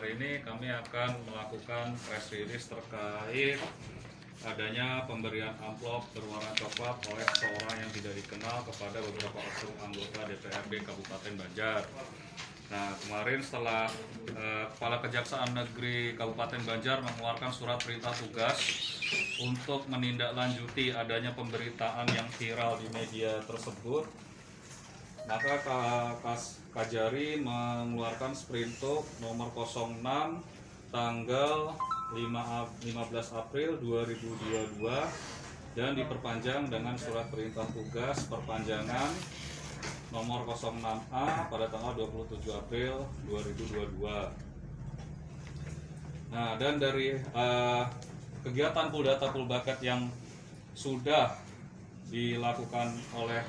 hari ini kami akan melakukan press release terkait adanya pemberian amplop berwarna coklat oleh seorang yang tidak dikenal kepada beberapa oknum anggota DPRD Kabupaten Banjar. Nah, kemarin setelah Kepala Kejaksaan Negeri Kabupaten Banjar mengeluarkan surat perintah tugas untuk menindaklanjuti adanya pemberitaan yang viral di media tersebut, maka Kajari mengeluarkan sprintuk nomor 06 tanggal 15 April 2022 dan diperpanjang dengan surat perintah tugas perpanjangan nomor 06A pada tanggal 27 April 2022. Nah, dan dari kegiatan Puldata Pulbaket yang sudah dilakukan oleh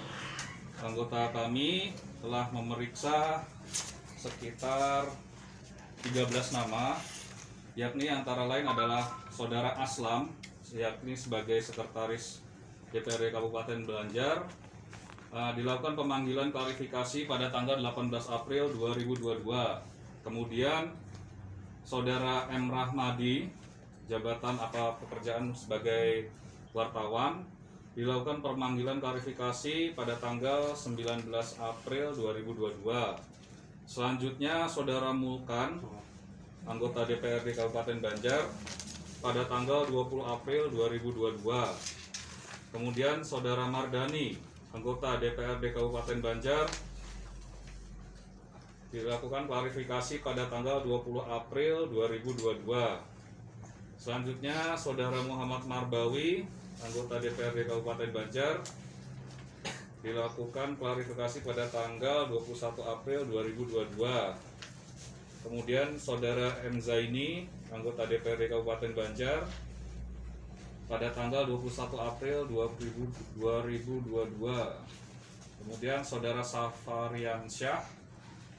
anggota kami telah memeriksa sekitar 13 nama, yakni antara lain adalah Saudara Aslam, yakni sebagai Sekretaris DPRD Kabupaten Banjar. Dilakukan pemanggilan klarifikasi pada tanggal 18 April 2022. Kemudian Saudara M. Rahmadi, jabatan pekerjaan sebagai wartawan, dilakukan pemanggilan klarifikasi pada tanggal 19 April 2022. Selanjutnya Saudara Mulkan, anggota DPRD Kabupaten Banjar, pada tanggal 20 April 2022. Kemudian Saudara Mardani, anggota DPRD Kabupaten Banjar, dilakukan klarifikasi pada tanggal 20 April 2022. Selanjutnya Saudara Muhammad Marbawi, anggota DPRD Kabupaten Banjar, dilakukan klarifikasi pada tanggal 21 April 2022. Kemudian Saudara M. Zaini, anggota DPRD Kabupaten Banjar, pada tanggal 21 April 2022. Kemudian Saudara Safarian Syah,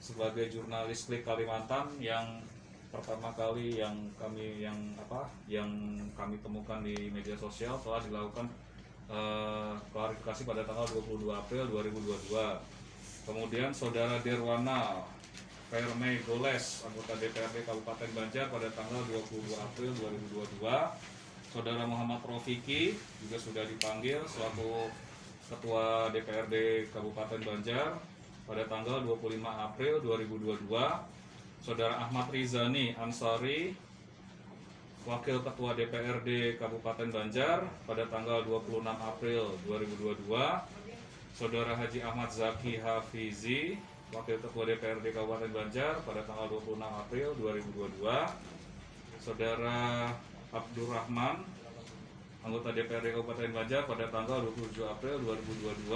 sebagai jurnalis Klik Kalimantan yang pertama kali yang kami temukan di media sosial, telah dilakukan klarifikasi pada tanggal 22 April 2022. Kemudian Saudara Derwana Fairmei Goles, anggota DPRD Kabupaten Banjar, pada tanggal 22 April 2022. Saudara Muhammad Rofiki juga sudah dipanggil selaku Ketua DPRD Kabupaten Banjar pada tanggal 25 April 2022. Saudara Ahmad Rizani Ansari, Wakil Ketua DPRD Kabupaten Banjar, pada tanggal 26 April 2022. Saudara Haji Ahmad Zaki Hafizi, Wakil Ketua DPRD Kabupaten Banjar, pada tanggal 26 April 2022. Saudara Abdurrahman, anggota DPRD Kabupaten Banjar, pada tanggal 27 April 2022.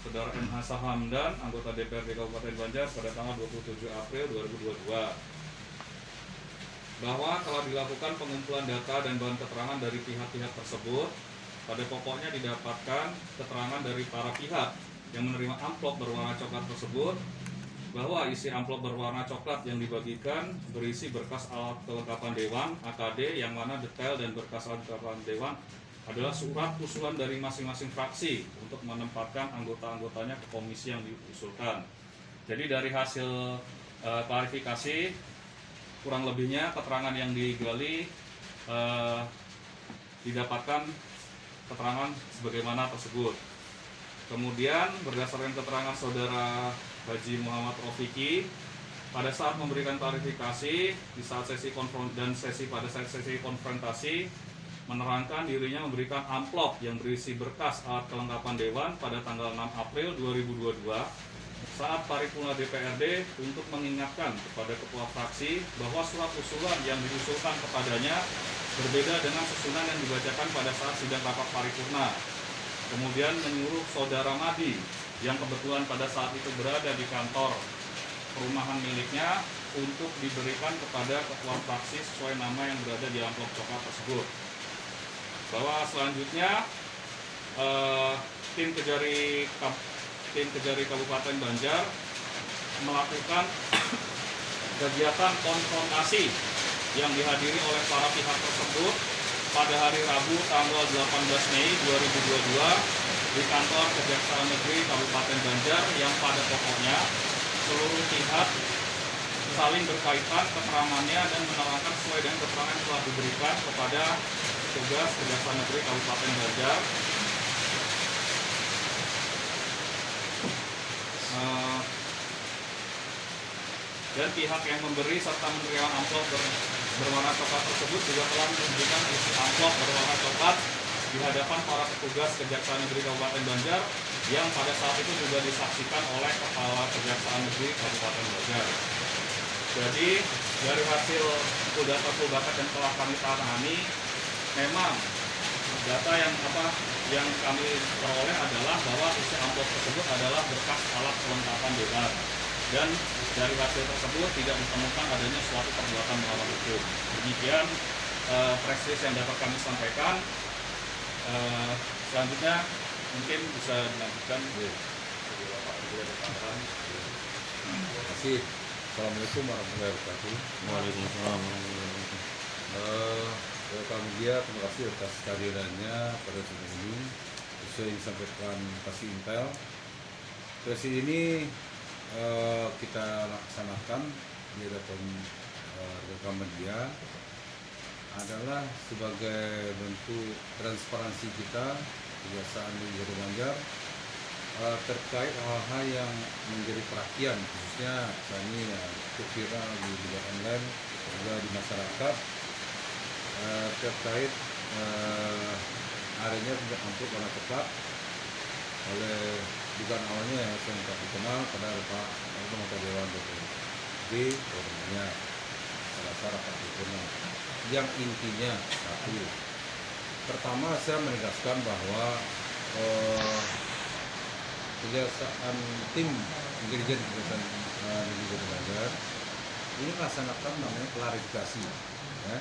Saudara M. Hasan Hamdan, anggota DPRD Kabupaten Banjar, pada tanggal 27 April 2022. Bahwa telah dilakukan pengumpulan data dan bahan keterangan dari pihak-pihak tersebut. Pada pokoknya didapatkan keterangan dari para pihak yang menerima amplop berwarna coklat tersebut, bahwa isi amplop berwarna coklat yang dibagikan berisi berkas alat kelengkapan Dewan AKD, yang mana detail dan berkas alat kelengkapan Dewan adalah surat usulan dari masing-masing fraksi untuk menempatkan anggota-anggotanya ke komisi yang diusulkan. Jadi dari hasil klarifikasi, kurang lebihnya keterangan yang digali didapatkan keterangan sebagaimana tersebut. Kemudian berdasarkan keterangan Saudara Haji Muhammad Rofiki, pada saat memberikan klarifikasi di saat sesi konfrontasi, menerangkan dirinya memberikan amplop yang berisi berkas alat kelengkapan Dewan pada tanggal 6 April 2022 saat paripurna DPRD, untuk mengingatkan kepada ketua fraksi bahwa surat usulan yang diusulkan kepadanya berbeda dengan susunan yang dibacakan pada saat sidang rapat paripurna. Kemudian menyuruh Saudara Madi, yang kebetulan pada saat itu berada di kantor perumahan miliknya, untuk diberikan kepada ketua fraksi sesuai nama yang berada di amplop coklat tersebut. Bahwa selanjutnya tim Kejari Kabupaten Banjar melakukan kegiatan konfrontasi yang dihadiri oleh para pihak tersebut pada hari Rabu tanggal 18 Mei 2022 di kantor Kejaksaan Negeri Kabupaten Banjar, yang pada pokoknya seluruh pihak saling berkaitan keterangannya dan menerangkan sesuai dengan keterangan yang telah diberikan kepada petugas Kejaksaan Negeri Kabupaten Banjar. Dan pihak yang memberi serta menerima amplop berwarna coklat tersebut juga telah memberikan isi amplop berwarna coklat di hadapan para petugas Kejaksaan Negeri Kabupaten Banjar yang pada saat itu juga disaksikan oleh Kepala Kejaksaan Negeri Kabupaten Banjar. Jadi dari hasil pool data yang telah kami tangani, memang data yang kami peroleh adalah bahwa isi amplop tersebut adalah berkas alat kelengkapan dewan. Dan dari hasil tersebut tidak ditemukan adanya suatu perbuatan melawan hukum. Demikian press release yang dapat kami sampaikan. Selanjutnya mungkin bisa dilanjutkan. Terima kasih. Assalamualaikum warahmatullahi wabarakatuh. Waalaikumsalam. Rekan media, terima kasih atas kehadirannya pada sore ini. Sesuai yang disampaikan kasih Intel. Sesi ini kita laksanakan di hadapan rekan media adalah sebagai bentuk transparansi kita Kejaksaan Negeri Banjar terkait hal-hal yang menjadi perhatian, khususnya saat ini cukup viral di media online juga di masyarakat terkait adanya amplop warna coklat oleh dugaan awalnya yang sempat dikenal pada anggota Dewan DPRD namanya salah rapat paripurna yang intinya satu. Pertama, saya menegaskan bahwa kejaksaan tim intelijen Kejaksaan Negeri Banjar ini melaksanakan namanya klarifikasi, ya.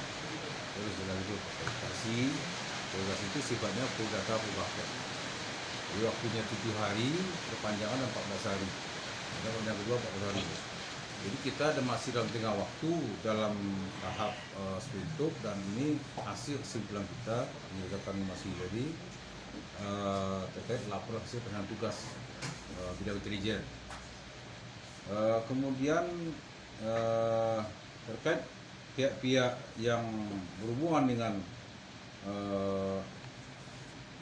Terus itu klarifikasi itu sifatnya full data full bucket. Jadi waktunya 7 hari, perpanjangan 14 hari. Dan yang kedua 14 hari. Jadi kita masih dalam tengah waktu dalam tahap sprintuk, dan ini hasil kesimpulan kita juga kami masih jadi terkait laporan hasil penanganan tugas bidang intelijen. Kemudian terkait pihak-pihak yang berhubungan dengan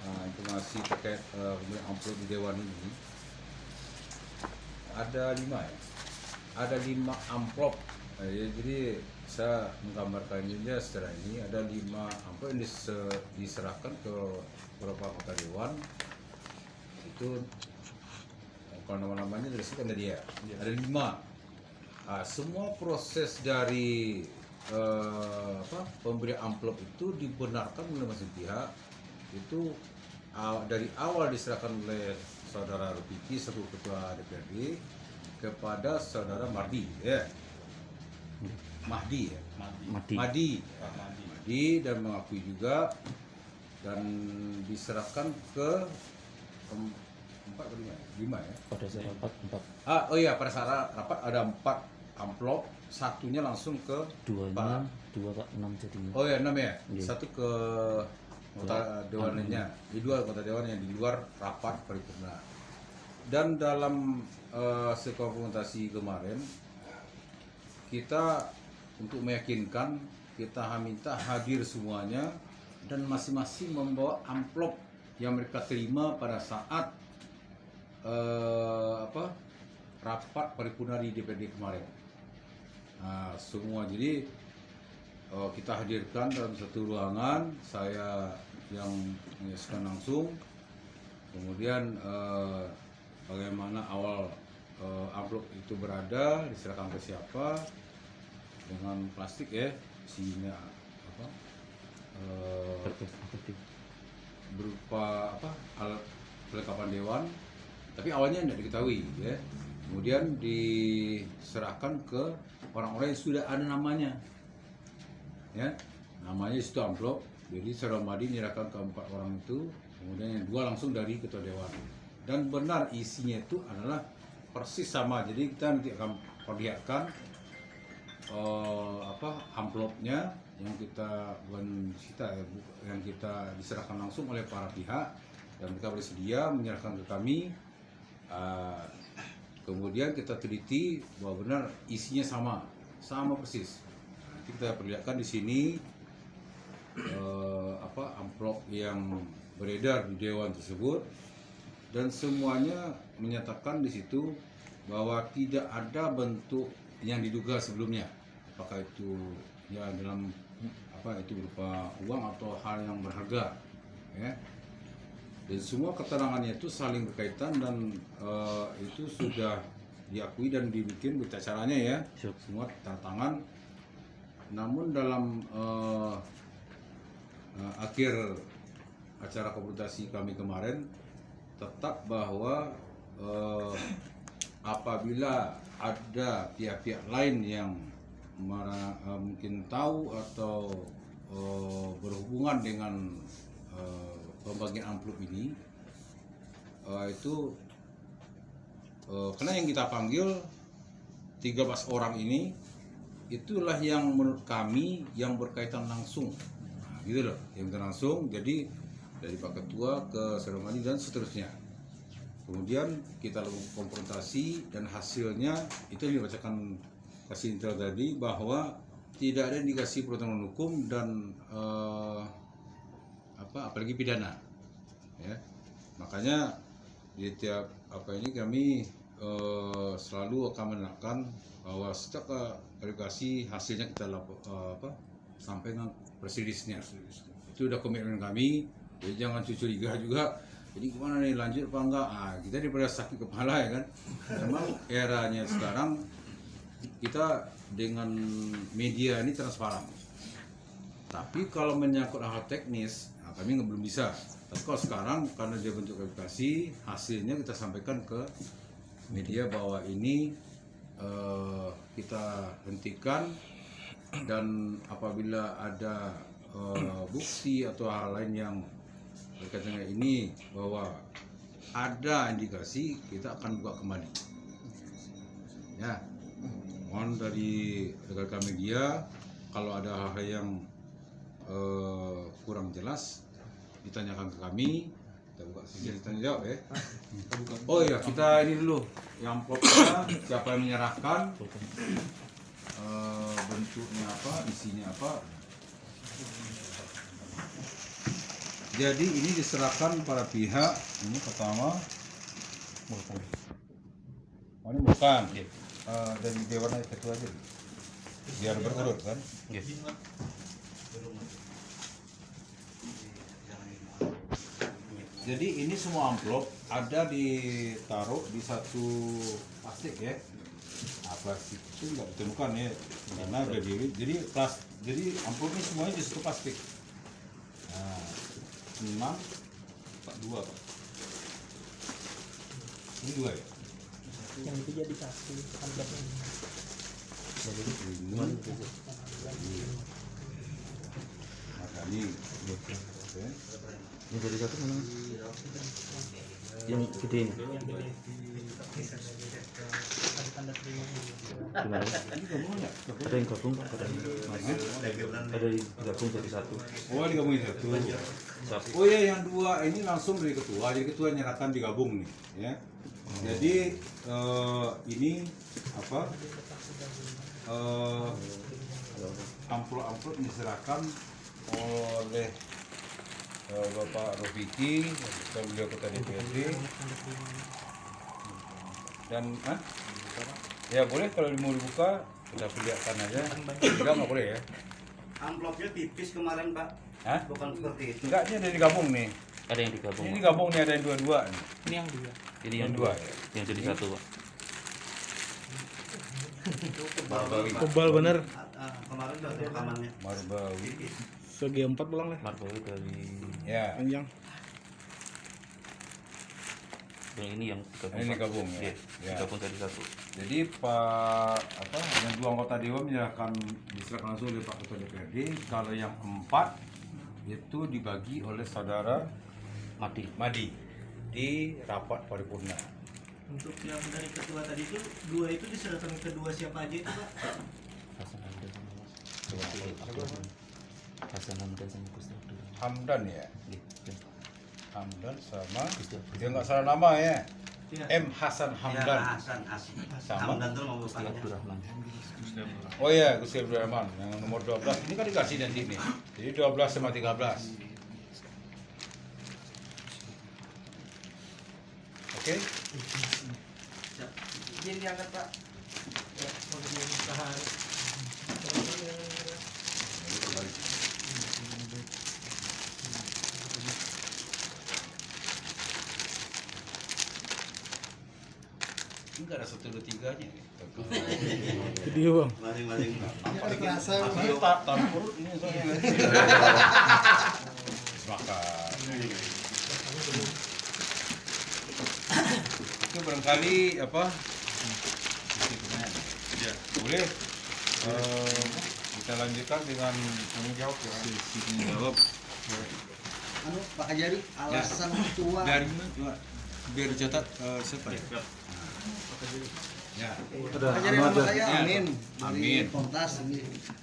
informasi terkait pemberian amplop di Dewan ini ada 5 ya. Ada 5 amplop. Jadi saya menggambarkan juga secara ini ada 5 amplop yang diserahkan ke beberapa anggota Dewan. Itu kalau nama-namanya disebutkan tadi ya. Ada 5. Semua proses dari pemberian amplop itu dibenarkan oleh masing pihak. Itu dari awal diserahkan oleh saudara Rupiki selaku ketua DPRD kepada saudara Mahdi, ya. Mahdi dan mengakui juga dan diserahkan ke 5 ya. Pada saat rapat 4. Oh iya, pada saat rapat ada 4 amplop, satunya langsung ke 2 Pak 6 jadinya. Oh ya, 6 ya. Iya. Satu ke kota dewannya, di 2 kota dewan yang di luar rapat paripurna. Dan dalam sekonfrontasi kemarin kita untuk meyakinkan, kita minta hadir semuanya dan masing-masing membawa amplop yang mereka terima pada saat rapat paripurna di DPRD kemarin. Semua jadi kita hadirkan dalam satu ruangan, saya yang menyaksikan langsung, kemudian bagaimana awal amplop itu berada, diserahkan ke siapa, dengan plastik ya, isinya berupa alat kelengkapan dewan, tapi awalnya tidak diketahui ya. Kemudian diserahkan ke orang-orang yang sudah ada namanya, ya, namanya itu amplop. Jadi saudara Mahdi menyerahkan ke 4 orang itu, kemudian yang 2 langsung dari ketua dewan. Dan benar isinya itu adalah persis sama. Jadi kita nanti akan perlihatkan amplopnya yang kita yang kita diserahkan langsung oleh para pihak, dan mereka bersedia menyerahkan ke kami. Kemudian kita teliti bahwa benar isinya sama, sama persis. Nanti kita perlihatkan di sini amplop yang beredar di dewan tersebut, dan semuanya menyatakan di situ bahwa tidak ada bentuk yang diduga sebelumnya, apakah itu ya dalam itu berupa uang atau hal yang berharga, ya. Dan semua keterangannya itu saling berkaitan dan itu sudah diakui dan dibikin berita acaranya, ya, semua tanda tangan. Namun dalam akhir acara konsultasi kami kemarin tetap bahwa apabila ada pihak-pihak lain yang mungkin tahu atau berhubungan dengan pembagian amplop ini, itu karena yang kita panggil 13 orang ini itulah yang menurut kami yang berkaitan langsung, gitu loh, yang langsung. Jadi dari Pak Ketua ke Seremani dan seterusnya. Kemudian kita lakukan konfrontasi dan hasilnya itu yang dibacakan kasih intel tadi, bahwa tidak ada indikasi perbuatan hukum dan apalagi pidana, ya. Makanya di tiap ini kami selalu akan menekankan bahwa setiap verifikasi hasilnya kita sampaikan press release-nya. Itu udah komitmen kami. Jadi jangan curiga juga. Jadi gimana nih, lanjut apa enggak? Kita daripada sakit kepala, ya kan. Memang eranya sekarang kita dengan media ini transparan. Tapi kalau menyangkut hal teknis, kami belum bisa. Tapi kalau sekarang karena dia bentuk verifikasi, hasilnya kita sampaikan ke media bahwa ini kita hentikan, dan apabila ada bukti atau hal lain yang berkaitan dengan ini bahwa ada indikasi, kita akan buka kembali, ya. Mohon dari rekan media kalau ada hal-hal yang kurang jelas ditanyakan ke kami, kita buka sesi tanya jawab, ya. Oh iya, kita ini dulu yang amplopnya siapa yang menyerahkan, bentuknya apa, isinya apa. Jadi ini diserahkan para pihak. Ini pertama, ini bukan dari Dewan Ketua aja, biar berurut kan. Jadi ini semua amplop ada ditaruh di satu plastik, ya. Plastik itu nggak ditemukan, ya, karena berdiri. Jadi amplop ini semuanya di satu plastik. Nah, 6, 2 Pak. Ini 2, ya. Yang itu jadi satu amplop ini. Maka ini, Ini jadi satu mana? Yang gede ini. Ada tanda terima. Gimana? ini gabungan ya? Ada yang gabung, Pak. Ada yang gabung jadi satu. Oh, digabungin satu. Satu. Oh ya, yang 2 ini langsung dari ketua. Jadi ketua nyerahkan digabung nih, ya. Jadi ini apa? Amplop-amplop diserahkan oleh Bapak Rofiki, beliau ketua DPRD. Dan ya boleh kalau mau dibuka kita perlihatkan aja. Enggak boleh, ya. Amplopnya tipis kemarin, Pak. Hah? Bukan seperti itu. Enggak, ini ada digabung nih. Ada yang digabung. Ini Pak. digabung nih, ada yang dua-dua nih. Ini yang dua. Ini yang yang dua, dua, ya. yang jadi satu, Pak. Marbawi. Tebal bener. Kemarin udah ada rekamannya. Marbawi. Segi 4 pulang lah. Marbawi dari Ya. Panjang. yang ini yang digabung. Ini Pak. gabung, ya. Iya, Ya. digabung jadi satu. Jadi yang 2 anggota dewan diserahkan langsung oleh Pak Ketua DPRD. Kalau yang 4 itu dibagi oleh saudara Madi di rapat paripurna. Untuk yang dari ketua tadi itu, 2 itu diserahkan ke kedua siapa aja itu, Pak? Hasan Hamdan sama Mas. Hasan Hamdan sama Gusti Abdul. Hamdan, ya. Iya. Hamdan sama Gusti Abdul. dia nggak salah nama, ya. Iya. M Hasan Hamdan. Ya, Hasan Sama. Hamdan tuh mau Gusti bapaknya. Abdul Rahman. Oh iya, Gusti Abdurrahman yang nomor 12 ini kan dikasih nanti nih. Jadi 12 sama 13. Oke? Izin diangkat Pak. Ya, mau usaha. Enggak ada 1, 2, 3-nya nih. Video bang. Masing-masing. Ini tak perut ini soalnya. Makan. Itu barangkali apa? Ya, boleh. Kita lanjutkan dengan tanggung jawab ya. Tanggung jawab. Anu Pak Kajari, alasan ketua Dari mana? Biar dicatat siapa ya? Ya. Pak Kajari nama saya Ya. Amin Amin. dari Pontas ini.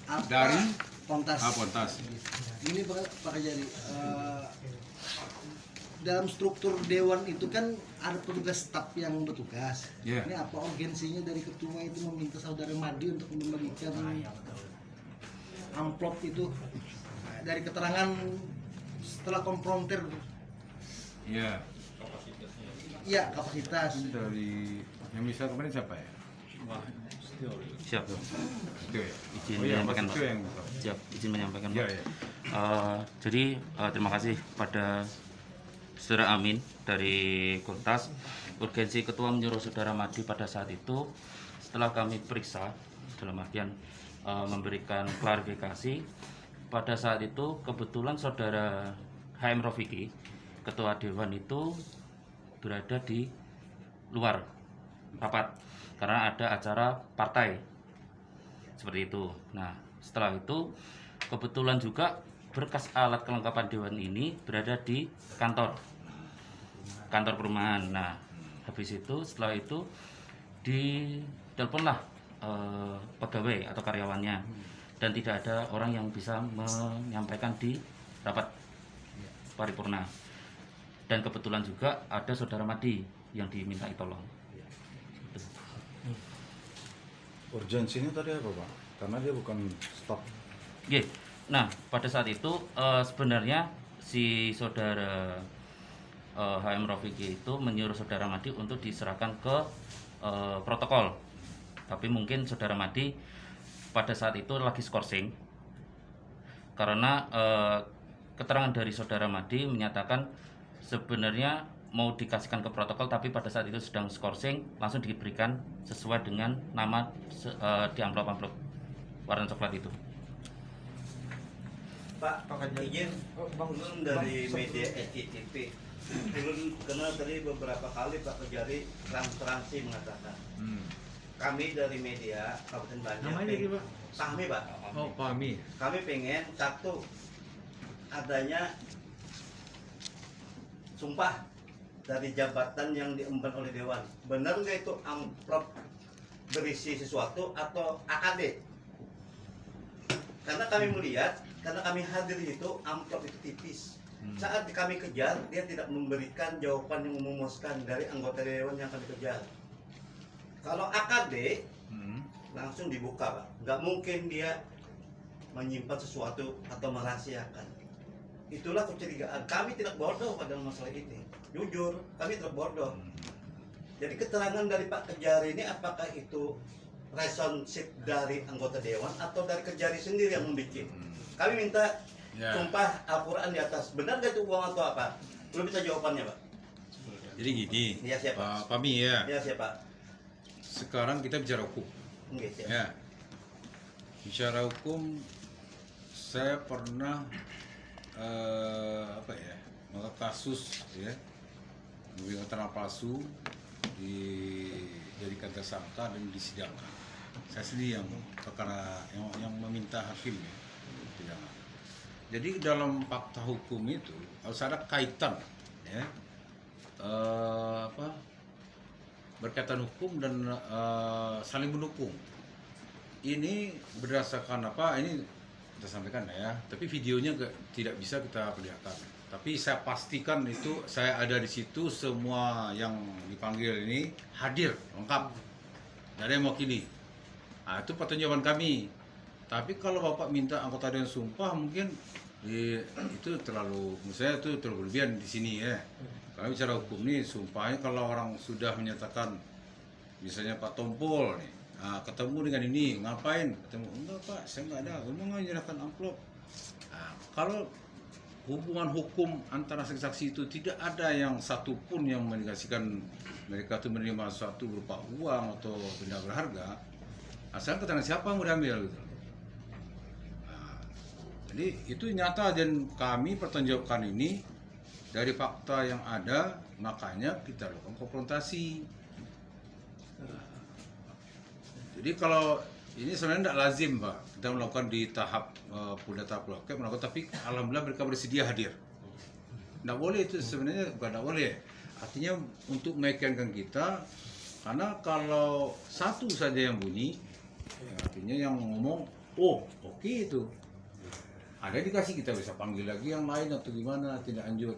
Apa Dari? Pontas. Pontas. Ini Pak Kajari, dalam struktur dewan itu kan ada petugas staf yang bertugas. Ya. Ini apa urgensinya dari ketua itu meminta saudara Madi untuk membagikan amplop itu dari keterangan setelah konfrontir? Iya. Iya, kapasitas. Ini dari yang bisa kemarin siapa ya? Siap. Itu ya. Izin Oh iya, menyampaikan, Mas Pak. itu yang bisa. Siap, izin menyampaikan, Iya, Pak. iya. Jadi terima kasih pada Saudara Amin dari Kuntas. Urgensi ketua menyuruh Saudara Madi pada saat itu setelah kami periksa dalam artian memberikan klarifikasi. Pada saat itu kebetulan Saudara HM Rofiki, ketua dewan itu berada di luar rapat karena ada acara partai seperti itu. Nah, setelah itu kebetulan juga berkas alat kelengkapan dewan ini berada di kantor perumahan. Nah, habis itu setelah itu diteleponlah pegawai atau karyawannya, dan tidak ada orang yang bisa menyampaikan di rapat paripurna. Dan kebetulan juga ada Saudara Madi yang dimintai tolong. Urgensinya tadi apa, Pak? Karena dia bukan staf. Oke. Nah, pada saat itu sebenarnya si Saudara HM Rofiki itu menyuruh Saudara Madi untuk diserahkan ke protokol. Tapi mungkin Saudara Madi pada saat itu lagi skorsing karena keterangan dari Saudara Madi menyatakan sebenarnya mau dikasihkan ke protokol, tapi pada saat itu sedang skorsing langsung diberikan sesuai dengan nama di amplop warna coklat itu. Pak izin ulun dari media SCTV. Ulun kenal tadi beberapa kali Pak Kajari transparansi mengatakan kami dari media Kabupaten Banjar. Namanya lagi, Pak? Pahmi Pak. Oh, Pak Ami. Kami pengen satu adanya sumpah dari jabatan yang diemban oleh dewan. Benar nggak itu amplop berisi sesuatu atau AKD? Karena kami melihat, karena kami hadir itu amplop itu tipis. Saat kami kejar, dia tidak memberikan jawaban yang memuaskan dari anggota dewan yang kami kejar. Kalau AKD langsung dibuka, Pak. Nggak mungkin dia menyimpan sesuatu atau merahasiakan. Itulah kecurigaan. Kami tidak bodoh pada masalah ini. Jujur, kami tidak bodoh. Jadi keterangan dari Pak Kejari ini apakah itu responsif dari anggota dewan atau dari Kejari sendiri yang membuat? Kami minta sumpah Al-Quran di atas. Benar nggak itu uang atau apa? Belum bisa jawabannya, Pak. Jadi gini, Iya, siapa? Pak Ami ya. Iya, siapa? Sekarang kita bicara hukum. Oke, siap. Ya. Bicara hukum, saya pernah mengangkat kasus ya, memberikan keterangan palsu, dijadikan tersangka dan disidangkan. Saya sendiri yang perkara yang meminta hakim ya, sidangkan. Jadi dalam fakta hukum itu harus ada kaitan ya, berkaitan hukum dan saling mendukung. Ini berdasarkan apa? Ini kita sampaikan ya, tapi videonya tidak bisa kita perlihatkan. Tapi saya pastikan itu saya ada di situ, semua yang dipanggil ini hadir lengkap, tidak ada yang mewakili. Nah, itu pertanggungjawaban kami. Tapi kalau Bapak minta anggota dewan sumpah mungkin itu terlalu, menurut saya itu terlalu berlebihan di sini ya. Kalau bicara hukum nih, sumpahnya kalau orang sudah menyatakan, misalnya Pak Tompol nih, ketemu dengan ini, ngapain? Ketemu, enggak Pak, saya nggak ada, memang menyerahkan amplop. Nah, kalau hubungan hukum antara saksi-saksi itu tidak ada yang satupun yang mengindikasikan mereka itu menerima sesuatu berupa uang atau benda berharga, asal keterangan siapa yang mau diambil gitu. Nah, jadi itu nyata dan kami pertanggungjawabkan ini dari fakta yang ada, makanya kita lakukan konfrontasi. Jadi kalau ini sebenarnya tidak lazim Pak, kita melakukan di tahap Polda Pelokep melakukan, tapi alhamdulillah mereka bersedia hadir. Tidak boleh itu sebenarnya, bukan tidak boleh. Artinya untuk meyakinkan kita, karena kalau satu saja yang bunyi, ya artinya yang ngomong, oh oke itu. Ada dikasih kita bisa panggil lagi yang lain atau gimana, tidak lanjut.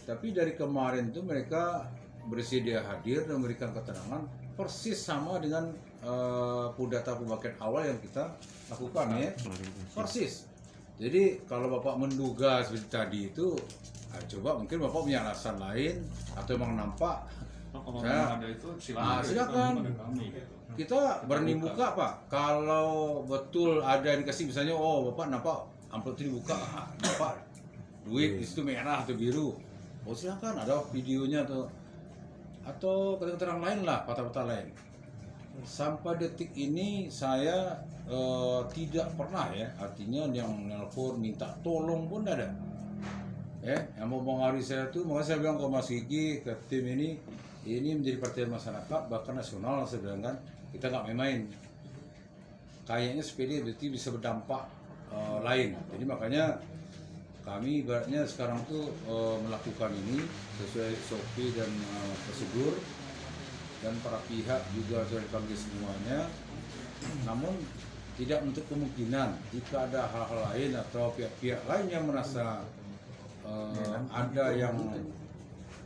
Tapi dari kemarin itu mereka bersedia hadir dan memberikan keterangan persis sama dengan data pembangkit awal yang kita lakukan ya, persis. Jadi kalau Bapak menduga seperti tadi itu, coba mungkin Bapak punya alasan lain atau memang nampak. Kalau Saya- ada itu silakan. silakan. kepada kami, gitu. Kita berani buka Pak. Kalau betul ada indikasi misalnya, oh Bapak nampak amplop itu dibuka, Bapak duit itu merah atau biru. Oh silakan, ada videonya atau keterangan lain lah, patah-patah lain. Sampai detik ini saya tidak pernah ya, artinya yang nelpon minta tolong pun tidak ada. Yang mau mengaruhi saya tuh, makanya saya bilang ke Mas Gigi, ke tim ini menjadi perhatian masyarakat bahkan nasional. Saya bilang kan, kita nggak main-main. Kayaknya sepeda berarti bisa berdampak lain. Jadi makanya kami ibaratnya sekarang tuh melakukan ini sesuai SOP dan prosedur, dan para pihak juga sudah dipanggil semuanya. Namun tidak untuk kemungkinan jika ada hal-hal lain atau pihak-pihak lain yang merasa ada yang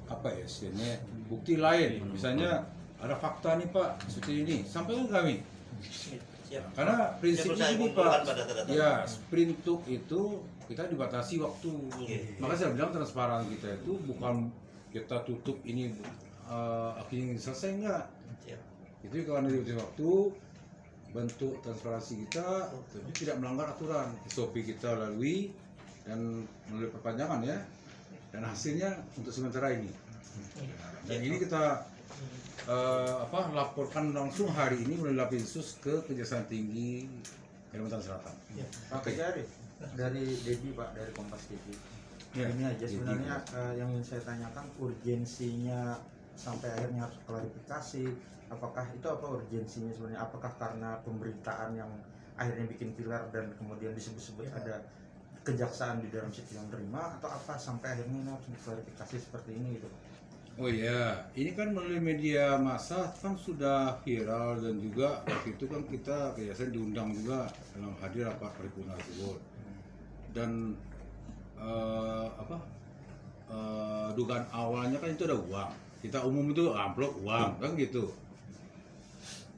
apa ya istilahnya bukti lain, misalnya ada fakta nih Pak seperti ini, sampaikan kami. Karena prinsipnya ini Pak, ya sprintuk itu kita dibatasi waktu. Maka saya bilang transparan kita itu bukan kita tutup ini akhirnya selesai enggak. Itu kalau dibatasi waktu, bentuk transparansi kita tapi tidak melanggar aturan SOP kita lalui dan melalui perpanjangan ya, dan hasilnya untuk sementara ini. Dan ini kita laporkan langsung hari ini melalui Lapinsus ke Kejaksaan Tinggi Kalimantan Selatan. Pak Kejari, dari Dedi Pak, dari Kompas TV. Ya, Ini aja Dedi. sebenarnya yang ingin saya tanyakan, urgensinya sampai akhirnya harus klarifikasi. Apakah itu apa urgensinya sebenarnya? Apakah karena pemberitaan yang akhirnya bikin pilar dan kemudian disebut-sebut ada kejaksaan di dalam situ yang terima, atau apa sampai akhirnya ini harus diklarifikasi seperti ini gitu? Oh iya, ini kan melalui media massa kan sudah viral, dan juga waktu itu kan kita kejaksaan diundang juga dalam hadir rapat paripurna tersebut. Dan dugaan awalnya kan itu ada uang. Kita umum itu amplop uang kan gitu.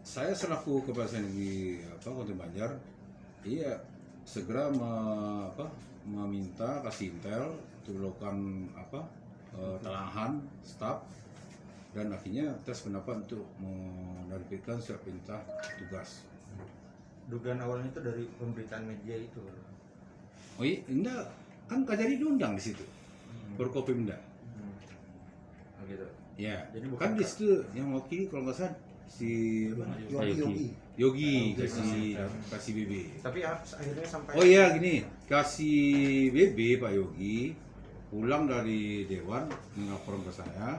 Saya selaku Kepala Strategi Kota Banjar, iya segera meminta kasih intel untuk melakukan telahan staf, dan akhirnya atas pendapat untuk menerbitkan surat perintah tugas. Dugaan awalnya itu dari pemberitaan media itu. Oh iya, enggak, kan Kajari diundang di situ, Forkopimda. Oh gitu. Ya, Jadi bukan kan di situ yang wakili kalau nggak salah si Yogi kasih BB. Tapi akhirnya sampai Oh iya gini, kasih BB Pak Yogi pulang dari Dewan melaporkan ke saya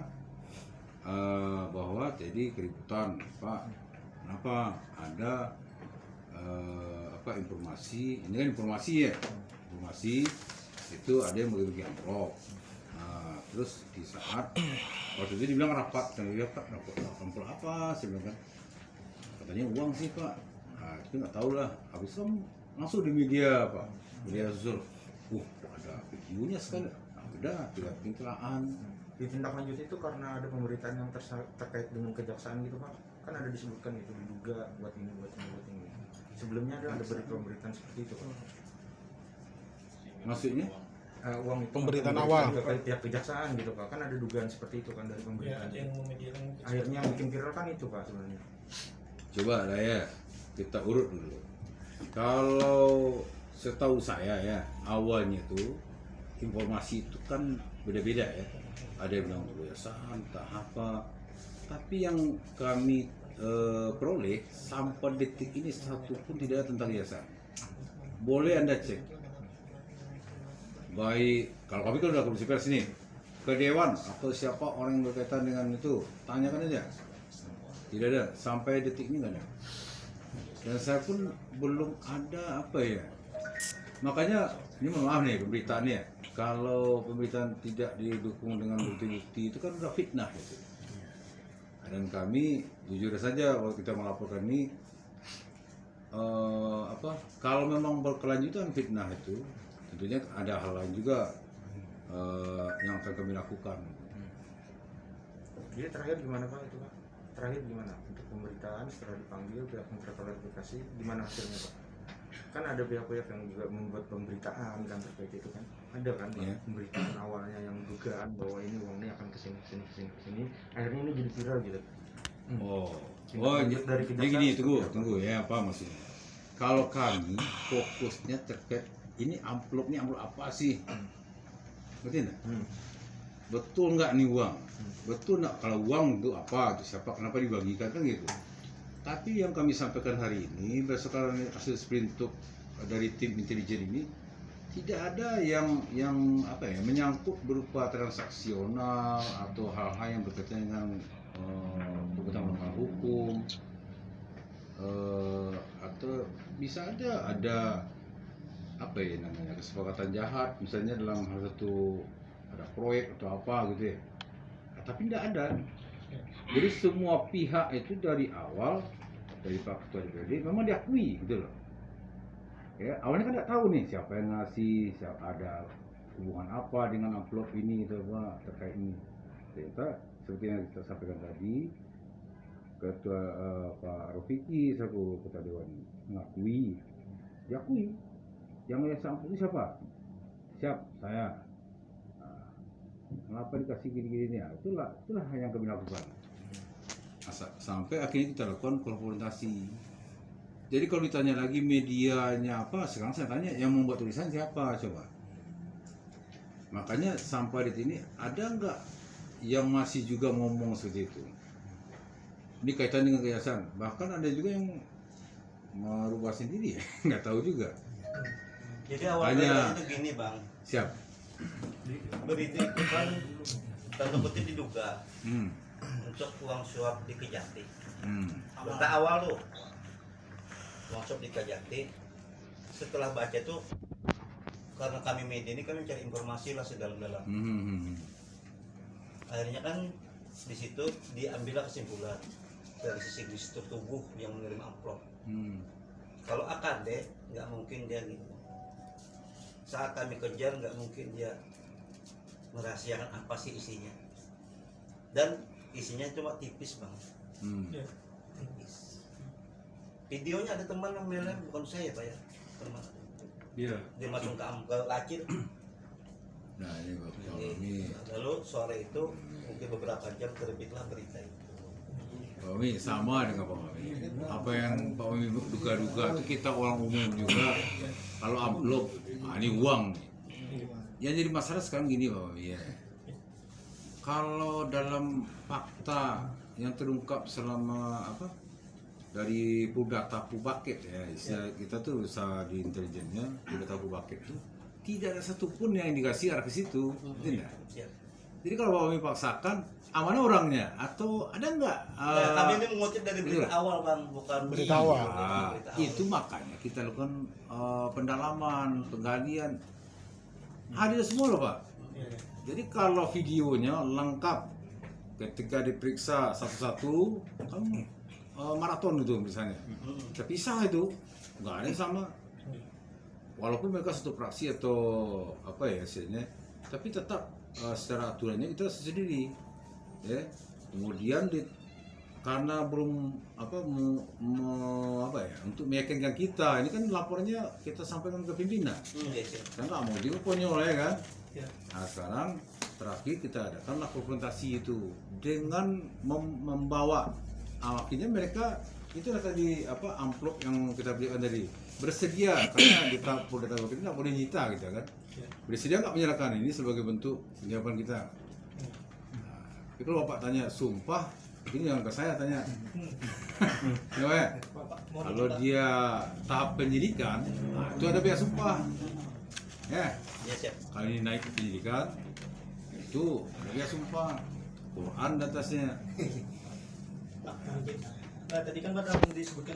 bahwa jadi keributan Pak, kenapa ada informasi, ini kan informasi ya, informasi itu ada yang bagi-bagi amplop. Nah, terus di saat waktu itu dibilang rapat, dan dia Pak rapat amplop apa, saya bilang kan katanya uang sih Pak. Nah, itu nggak tahu lah, habis itu langsung di media Pak, media sosial, ada videonya sekali. Udah tidak pintelaan. ditindaklanjuti itu karena ada pemberitaan yang terkait dengan kejaksaan gitu Pak? kan ada disebutkan itu diduga buat ini buat ini buat ini. Sebelumnya ada pemberitaan seperti itu Pak. Maksudnya Uang itu Pemberitaan akan awal. diberikan ke pihak kejaksaan gitu Pak, kan ada dugaan seperti itu kan dari Ya, pemberitaan. ada yang memediakan. Akhirnya yang bikin viral kan itu Pak sebenarnya. coba lah ya kita urut dulu. Kalau setahu saya ya awalnya tuh informasi itu kan beda-beda ya. Ada yang bilang yayasan, tak apa. Tapi yang kami peroleh sampai detik ini satu pun tidak ada tentang yayasan. Boleh Anda cek. Baik, kalau kami kan udah komisi pers nih ke dewan atau siapa orang yang berkaitan dengan itu, tanyakan aja. Tidak ada, sampai detik ini nggak ada. Dan saya pun belum ada apa ya. Makanya ini mohon maaf nih pemberitaannya. Kalau pemberitaan tidak didukung dengan bukti-bukti itu kan udah fitnah gitu. Dan kami jujur saja waktu kita melaporkan ini kalau memang berkelanjutan fitnah itu tentunya ada hal lain juga yang akan kami lakukan. Jadi terakhir gimana Pak itu Pak? Terakhir gimana untuk pemberitaan setelah dipanggil pihak yang terklarifikasi gimana hasilnya Pak? Kan ada pihak-pihak yang juga membuat pemberitaan kan terkait itu kan, ada kan Pak? Iya. Pemberitaan awalnya yang dugaan bahwa ini uangnya akan kesini, akhirnya ini jadi viral gitu. Dari Jadi kejaksaan gini, seperti apa? tunggu ya apa maksudnya? Kalau kami fokusnya terkait ini amplopnya amplop apa sih? Betul nggak? Betul nggak nih uang? Betul nggak kalau uang itu apa? Itu siapa? Kenapa dibagikan kan gitu? Tapi yang kami sampaikan hari ini berdasarkan hasil sprintuk dari tim intelijen ini tidak ada yang apa ya menyangkut berupa transaksional atau hal-hal yang berkaitan dengan berkaitan dengan hukum atau bisa ada apa ya namanya kesepakatan jahat misalnya dalam hal satu ada proyek atau apa gitu ya. Tapi tidak ada. Jadi semua pihak itu dari awal dari Pak Ketua DPRD memang diakui gitu loh. Ya, awalnya kan tidak tahu nih siapa yang ngasih, siapa ada hubungan apa dengan amplop ini gitu Pak terkait ini. Ternyata seperti yang kita sampaikan tadi, Ketua Pak Rofiki selaku Ketua Dewan mengakui, diakui. Yang yayasan amplop itu siapa? Siap, saya. Kenapa dikasih gini-gini ya? Itulah yang kami lakukan. Sampai akhirnya kita lakukan konfrontasi. Jadi kalau ditanya lagi medianya apa, sekarang saya tanya yang membuat tulisan siapa coba. Makanya sampai di sini ada nggak yang masih juga ngomong seperti itu? Ini kaitan dengan yayasan. Bahkan ada juga yang merubah sendiri ya, nggak tahu juga. Jadi awalnya itu gini Bang, Siap. berita itu kan tanda kutip diduga untuk uang suap di Kejati. Berita awal tuh uang suap di Kejati. Setelah baca tuh karena kami media ini kami mencari informasi lah sedalam-dalam. Akhirnya kan di situ diambillah kesimpulan dari sisi gestur tubuh yang menerima amplop. Kalau AKD nggak mungkin dia gitu. Saat kami kejar nggak mungkin dia merahasiakan apa sih isinya. Dan isinya cuma tipis Bang. Tipis. Videonya ada teman yang melem, bukan saya Pak ya. Teman. Iya. Dia masuk ke lacir. Nah ini Bapak Jadi, lalu sore itu mungkin beberapa jam terbitlah berita itu. Pak Wami sama dengan Pak Wami. Apa yang Pak Wami duga-duga itu kita orang umum juga. Kalau amplop, ini uang nih. Yang jadi masalah sekarang gini Pak Wami ya. Kalau dalam fakta yang terungkap selama apa dari Pudata Pubaket ya, istilah kita tuh usaha di intelijennya Pudata Pubaket itu tidak ada satupun yang dikasih arah ke situ, tidak. Jadi kalau Pak Wami paksakan, amanah orangnya atau ada nggak? Kami ini mengutip dari berita awal Bang, bukan Berita awal. Berita awal. Itu makanya kita lakukan pendalaman, penggalian. Hadir semua loh Pak. Jadi kalau videonya lengkap, ketika diperiksa satu-satu, kan maraton gitu misalnya. Terpisah itu, nggak ada yang sama. Walaupun mereka satu fraksi atau apa ya hasilnya, tapi tetap secara aturannya kita sendiri. Ya. Kemudian karena belum untuk meyakinkan kita, ini kan laporannya kita sampaikan ke pimpinan, kan nggak mau juga konyol ya kan. Ya. Nah sekarang terakhir kita adakanlah konfrontasi itu dengan membawa akhirnya mereka itu tadi amplop yang kita berikan tadi bersedia karena di Polda Tabak itu nggak boleh nyita gitu kan, bersedia nggak menyerahkan ini sebagai bentuk penjawaban kita. Nah, kalau bapak tanya sumpah, ini yang ke saya tanya, ya, kalau dia tahap penyidikan, nah, itu ada biaya sumpah, ya. Kalau ini naik ke penyidikan, itu ada biaya sumpah, Quran di atasnya. Tadi kan Pak disebutkan